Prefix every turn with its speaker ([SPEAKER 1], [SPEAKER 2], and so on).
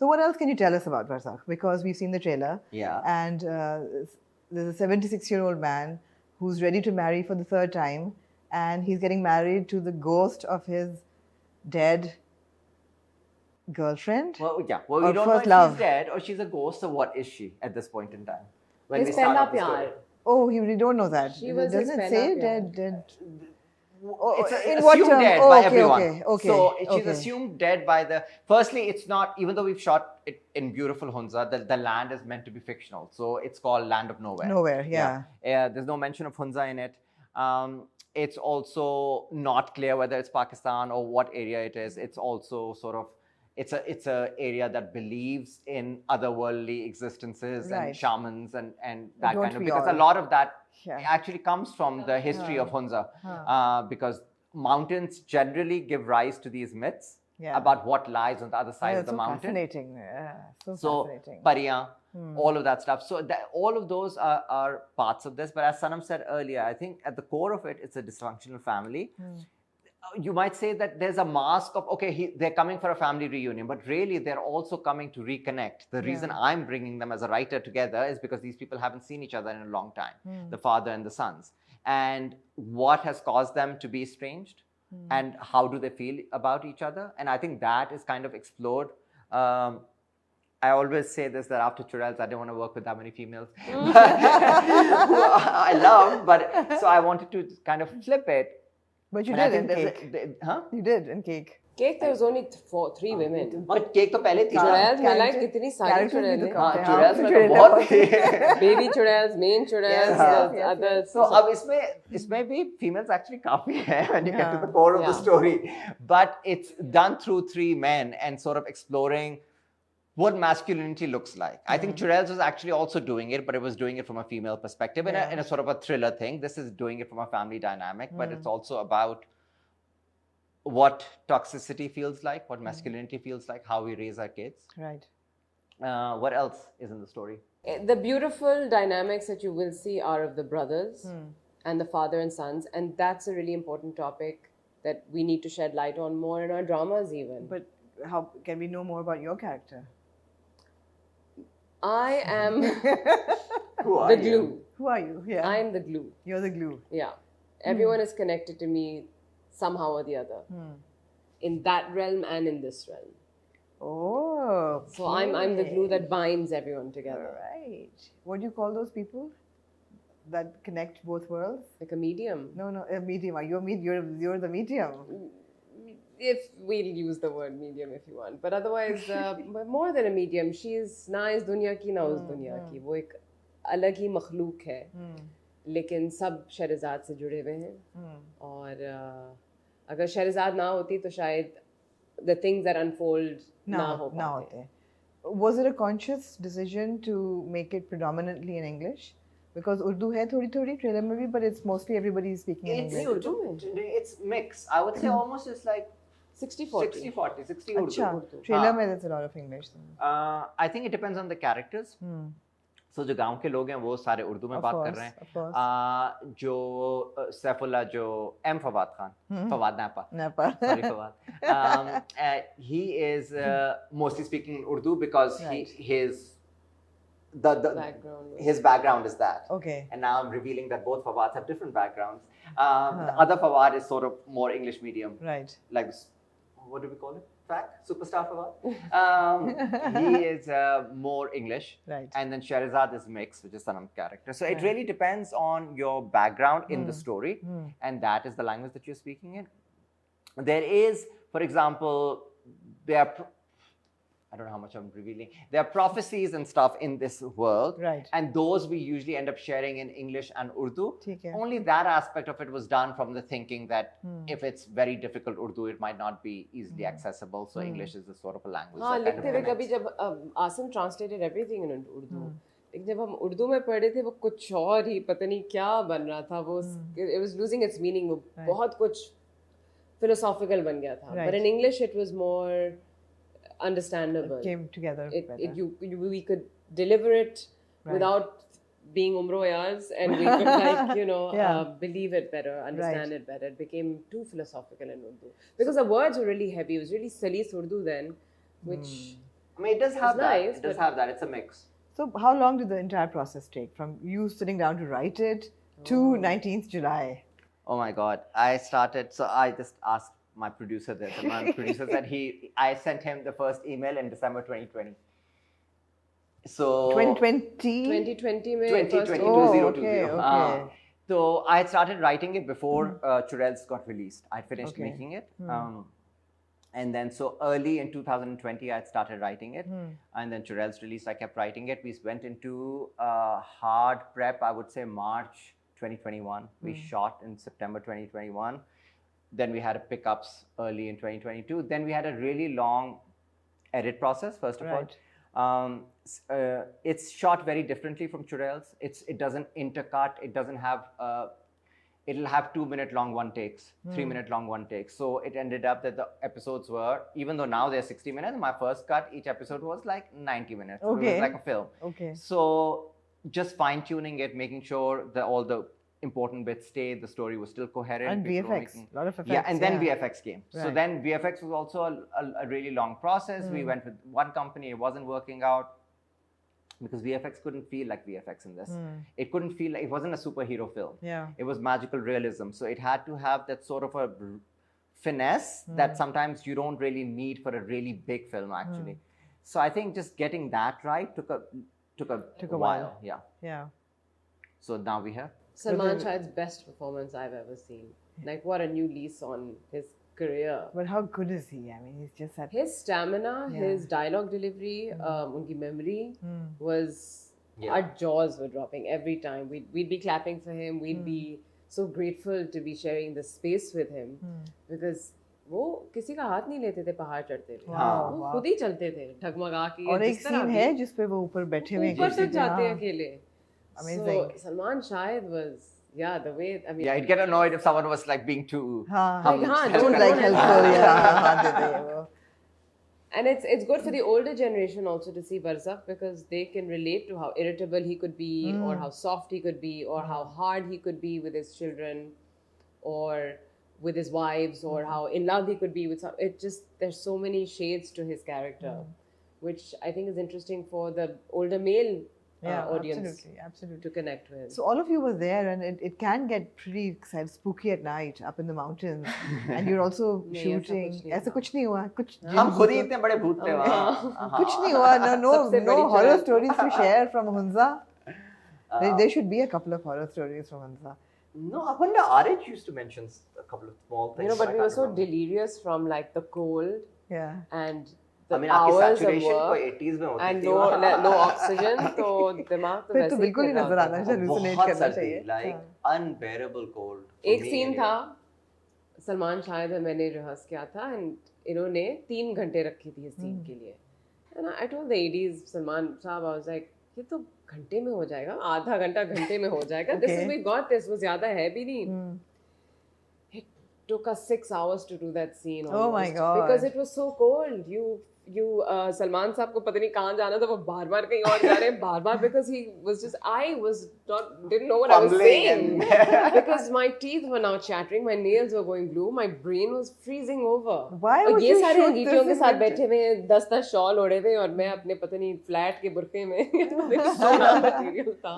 [SPEAKER 1] So what else can you tell us about Barzakh? Because we've seen the trailer.
[SPEAKER 2] Yeah.
[SPEAKER 1] And there's a 76-year-old man who's ready to marry for the third time, and he's getting married to the ghost of his dead girlfriend.
[SPEAKER 2] Well, yeah. Well, we
[SPEAKER 1] Or
[SPEAKER 2] don't know
[SPEAKER 1] first
[SPEAKER 2] if
[SPEAKER 1] love.
[SPEAKER 2] she's dead or she's a ghost, so what is she at this point in time? When
[SPEAKER 3] His
[SPEAKER 2] we start
[SPEAKER 3] pehla
[SPEAKER 2] off the story.
[SPEAKER 3] pyar.
[SPEAKER 1] Oh, we don't know that.
[SPEAKER 3] She was
[SPEAKER 1] Doesn't
[SPEAKER 3] his
[SPEAKER 1] it say
[SPEAKER 3] pehla
[SPEAKER 1] dead?
[SPEAKER 2] It's
[SPEAKER 1] in what
[SPEAKER 2] assumed
[SPEAKER 1] term?
[SPEAKER 2] dead
[SPEAKER 1] Oh,
[SPEAKER 2] by
[SPEAKER 1] okay,
[SPEAKER 2] everyone.
[SPEAKER 1] okay,
[SPEAKER 2] So she's
[SPEAKER 1] okay.
[SPEAKER 2] assumed dead by the. Firstly, it's not, even though we've shot it in beautiful Hunza, the land is meant to be fictional. So it's called Land of Nowhere.
[SPEAKER 1] Nowhere, yeah.
[SPEAKER 2] There's no mention of Hunza in it. It's also not clear whether it's Pakistan or what area it is. It's also sort of, it's a area that believes in otherworldly existences and shamans and that kind of, because a lot of that actually comes from the history of Hunza, because mountains generally give rise to these myths about what lies on the other side of the mountain.
[SPEAKER 1] Fascinating.
[SPEAKER 2] So Pariyan, all of that stuff. So all of those are parts of this. But as Sanam said earlier, I think at the core of it, it's a dysfunctional family. You might say that there's a mask of, okay, they're coming for a family reunion, but really they're also coming to reconnect. The reason I'm bringing them as a writer together is because these people haven't seen each other in a long time, the father and the sons. And what has caused them to be estranged? And how do they feel about each other? And I think that is kind of explored. I always say this, that after Churels, I didn't want to work with that many females. I love, but so I wanted to kind of flip it.
[SPEAKER 1] But you did in Cake. You did in Cake.
[SPEAKER 3] Cake, there was only 3 women.
[SPEAKER 2] But Cake to pehle thi.
[SPEAKER 3] Churels mein like kitni sari churels.
[SPEAKER 2] Churels mein to bahut thi.
[SPEAKER 3] Baby churels, main churels, others.
[SPEAKER 2] So ab isme bhi females actually काफी hai when you get to the core of the story. But it's done through 3 men and sort of exploring what masculinity looks like. I think Churels was actually also doing it, but it was doing it from a female perspective in a sort of a thriller thing. This is doing it from a family dynamic, but it's also about what toxicity feels like, what masculinity feels like, how we raise our kids.
[SPEAKER 1] Right.
[SPEAKER 2] What else is in the story?
[SPEAKER 3] The beautiful dynamics that you will see are of the brothers and the father and sons, and that's a really important topic that we need to shed light on more in our dramas even.
[SPEAKER 1] But how can we know more about your character?
[SPEAKER 3] I am
[SPEAKER 2] the
[SPEAKER 3] glue.
[SPEAKER 1] Who are you? Yeah.
[SPEAKER 3] I am the glue.
[SPEAKER 1] You're the glue.
[SPEAKER 3] Yeah. Everyone is connected to me somehow or the other. In that realm and in this realm.
[SPEAKER 1] Oh. Okay.
[SPEAKER 3] So I'm the glue that binds everyone together.
[SPEAKER 1] Right. What do you call those people that connect both worlds?
[SPEAKER 3] Like a medium.
[SPEAKER 1] No, a medium. You're the medium.
[SPEAKER 3] If we'll use the word medium if you want. But otherwise, more than a medium, she is na is dunya ki, na us dunya ki. वो एक अलग ही मखलूक है. लेकिन सब शहरजाद से जुड़े हुए हैं. और अगर शहरजाद ना होती तो शायद the things that unfold ना हो पाते.
[SPEAKER 1] Was it a conscious decision to make it predominantly in English? Because Urdu hai thodi trailer mein bhi, but it's mostly everybody speaking in English.
[SPEAKER 2] It's mixed. I would say almost it's like
[SPEAKER 3] 60-40.
[SPEAKER 2] 60 Urdu.
[SPEAKER 1] Trailer mein there's a lot of English.
[SPEAKER 2] I think it depends on the characters. So जो गांव के लोग हैं वो सारे उर्दू में बात कर रहे हैं. जो सैफुल्ला जो M फवाद खान, फवाद नापा, sorry Fawad, he is mostly speaking Urdu because his background is that.
[SPEAKER 1] Okay.
[SPEAKER 2] And now I'm revealing that both Fawads have different backgrounds. The other Fawad is sort of more English medium.
[SPEAKER 1] Right.
[SPEAKER 2] Like, what do we call it? Superstar Fawad. He is more English.
[SPEAKER 1] Right.
[SPEAKER 2] And then Shahrazad is mixed, which is Sanam's character. So it really depends on your background in the story. And that is the language that you're speaking in. There is, for example, I don't know how much I'm revealing. There are prophecies and stuff in this world.
[SPEAKER 1] Right.
[SPEAKER 2] And those we usually end up sharing in English and Urdu.
[SPEAKER 1] Okay.
[SPEAKER 2] Only that aspect of it was done from the thinking that if it's very difficult Urdu, it might not be easily accessible. So English is a sort of a language.
[SPEAKER 3] हाँ, लिखते हुए कभी जब Asim translated everything in Urdu. लेकिन जब हम उर्दू में पढ़े थे वो कुछ और ही पता नहीं क्या बन रहा था वो it was losing its meaning. वो बहुत कुछ philosophical बन गया था. But in English it was more understandable.
[SPEAKER 1] It came together better.
[SPEAKER 3] We could deliver it without being umroyas, and we could believe it better, understand it better. It became too philosophical in Urdu because the words were really heavy. It was really Salis Urdu then, which
[SPEAKER 2] I mean, it does have that.
[SPEAKER 3] nice,
[SPEAKER 2] It does
[SPEAKER 3] but-
[SPEAKER 2] have that. It's a mix.
[SPEAKER 1] So how long did the entire process take from you sitting down to write it to 19th July?
[SPEAKER 2] Oh my God. I started, so I just asked my producer this, and my producer said I sent him the first email in December 2020. So
[SPEAKER 1] 2020?
[SPEAKER 3] 2020 में
[SPEAKER 2] 2020,
[SPEAKER 3] first-
[SPEAKER 1] Oh,
[SPEAKER 2] 2020.
[SPEAKER 1] okay, okay.
[SPEAKER 2] So I had started writing it before Churels got released. I'd finished
[SPEAKER 1] Okay.
[SPEAKER 2] making it. And then so early in 2020, I had started writing it. And then Churels released, I kept writing it. We went into hard prep, I would say March 2021. We shot in September 2021. Then we had pickups early in 2022. Then we had a really long edit process, first of
[SPEAKER 1] Right.
[SPEAKER 2] all. It's shot very differently from Churels. It doesn't intercut. It doesn't have. It'll have 2-minute long one takes, 3-minute long one takes. So it ended up that the episodes were, even though now they're 60 minutes, my first cut, each episode was like 90 minutes. It
[SPEAKER 1] Okay.
[SPEAKER 2] was like a film.
[SPEAKER 1] Okay.
[SPEAKER 2] So just fine tuning it, making sure that all the important bits stayed, the story was still coherent.
[SPEAKER 1] And
[SPEAKER 2] people were
[SPEAKER 1] VFX,
[SPEAKER 2] making-
[SPEAKER 1] a lot of effects.
[SPEAKER 2] Yeah, and then VFX came. So
[SPEAKER 1] Right.
[SPEAKER 2] then VFX was also a really long process. We went with one company, it wasn't working out because VFX couldn't feel like VFX in this. It couldn't feel like, it wasn't a superhero film.
[SPEAKER 1] Yeah.
[SPEAKER 2] It was magical realism. So it had to have that sort of a finesse that sometimes you don't really need for a really big film actually. So I think just getting that right took a while. Yeah.
[SPEAKER 1] Yeah.
[SPEAKER 2] So now we have.
[SPEAKER 3] Salman Shahid's best performance I've ever seen. Like what a new lease on his career.
[SPEAKER 1] But how good is he? I mean, he's just that.
[SPEAKER 3] His stamina,
[SPEAKER 1] Yeah.
[SPEAKER 3] his dialogue delivery, unki memory was.
[SPEAKER 2] Yeah.
[SPEAKER 3] Our jaws were dropping every time. We'd be clapping for him. We'd be so grateful to be sharing the space with him because वो किसी का हाथ नहीं लेते थे पहाड़ चढ़ते थे
[SPEAKER 1] Wow,
[SPEAKER 3] वो
[SPEAKER 1] wow.
[SPEAKER 3] खुद ही चलते थे ढगमगा के
[SPEAKER 1] और एक
[SPEAKER 3] जिस तरह
[SPEAKER 1] सीन
[SPEAKER 3] भी,
[SPEAKER 1] है जिसपे वो ऊपर बैठे हुए हैं
[SPEAKER 3] ऊपर
[SPEAKER 1] कुर्सी
[SPEAKER 3] तक
[SPEAKER 1] पे,
[SPEAKER 3] जाते हैं
[SPEAKER 1] हाँ.
[SPEAKER 3] अकेले.
[SPEAKER 1] Amazing.
[SPEAKER 3] So Salman Shahid was the way I mean
[SPEAKER 2] Yeah, I'd get annoyed if someone was like being too.
[SPEAKER 1] हाँ.
[SPEAKER 3] Like, हाँ,
[SPEAKER 1] Don't
[SPEAKER 3] don't
[SPEAKER 1] like
[SPEAKER 3] help.
[SPEAKER 1] helpful. Yeah, हाँ, दे दे वो.
[SPEAKER 3] and it's good for the older generation also to see Barzakh because they can relate to how irritable he could be or how soft he could be or how hard he could be with his children or with his wives or how in love he could be with some, it just there's so many shades to his character which I think is interesting for the older male audience
[SPEAKER 1] Absolutely.
[SPEAKER 3] to connect with.
[SPEAKER 1] So all of you were there, and it can get pretty spooky at night up in the mountains, and you're also
[SPEAKER 3] नहीं,
[SPEAKER 1] shooting.
[SPEAKER 3] ऐसा कुछ नहीं
[SPEAKER 1] ऐसा कुछ नहीं हुआ, कुछ
[SPEAKER 2] हम खुद ही इतने बड़े भूत थे वहाँ.
[SPEAKER 1] कुछ नहीं हुआ. No
[SPEAKER 3] सबसे बड़ी
[SPEAKER 1] horror
[SPEAKER 3] चुनौती.
[SPEAKER 1] stories to share from Hunza. There should be a couple of horror stories from Hunza.
[SPEAKER 2] No, I wonder. RH used to mention a couple of small things.
[SPEAKER 3] You know, but
[SPEAKER 2] I
[SPEAKER 3] we were
[SPEAKER 2] can't
[SPEAKER 3] so
[SPEAKER 2] remember.
[SPEAKER 3] delirious from like the cold
[SPEAKER 1] Yeah.
[SPEAKER 3] and the
[SPEAKER 2] I mean, आपकी
[SPEAKER 3] hours of
[SPEAKER 2] saturation
[SPEAKER 3] work
[SPEAKER 2] कोई 80s में होती
[SPEAKER 3] and
[SPEAKER 2] थी वहाँ.
[SPEAKER 3] no oxygen, तो दिमाग तो
[SPEAKER 1] फिर
[SPEAKER 3] वैसे
[SPEAKER 1] तो
[SPEAKER 3] ही
[SPEAKER 1] बिल्कुल ही
[SPEAKER 3] कर रहा
[SPEAKER 1] नजर
[SPEAKER 3] होता
[SPEAKER 1] आना
[SPEAKER 3] था.
[SPEAKER 1] चाहिए, hallucinate
[SPEAKER 2] बहुत
[SPEAKER 1] करना
[SPEAKER 2] सर्दी,
[SPEAKER 1] चाहिए.
[SPEAKER 2] like unbearable cold. for
[SPEAKER 3] एक
[SPEAKER 2] me
[SPEAKER 3] सीन
[SPEAKER 2] anyway.
[SPEAKER 3] था सलमान शाहिद और मैंने रिहर्स किया था एंड इन्होंने 3 घंटे रखी थी इस सीन के लिए and I told the ADs Salman साहब आई वाज लाइक ये तो घंटे में हो जाएगा, आधा घंटा घंटे में हो जाएगा. This is we got this, वो ज्यादा है भी नहीं. It took us 6 hours to do that scene
[SPEAKER 1] Oh my
[SPEAKER 3] almost,
[SPEAKER 1] God.
[SPEAKER 3] because it was so cold. You Salman साहब को पता नहीं कहाँ जाना था, वो बार-बार कहीं और जा रहे हैं बार-बार because he was just didn't know what I was
[SPEAKER 2] Fumbling
[SPEAKER 3] saying
[SPEAKER 2] and-
[SPEAKER 3] because my teeth were now chattering, my nails were going blue, my brain was freezing over.
[SPEAKER 1] Why
[SPEAKER 3] और
[SPEAKER 1] would
[SPEAKER 3] ये
[SPEAKER 1] you
[SPEAKER 3] सारे
[SPEAKER 1] shoot
[SPEAKER 3] अंगीठियों
[SPEAKER 1] this
[SPEAKER 3] के साथ
[SPEAKER 1] in
[SPEAKER 3] बैठे हुए 10 shawl ओढ़े हुए और मैं अपने पता नहीं फ्लैट के बुरके में. Very sonar material था.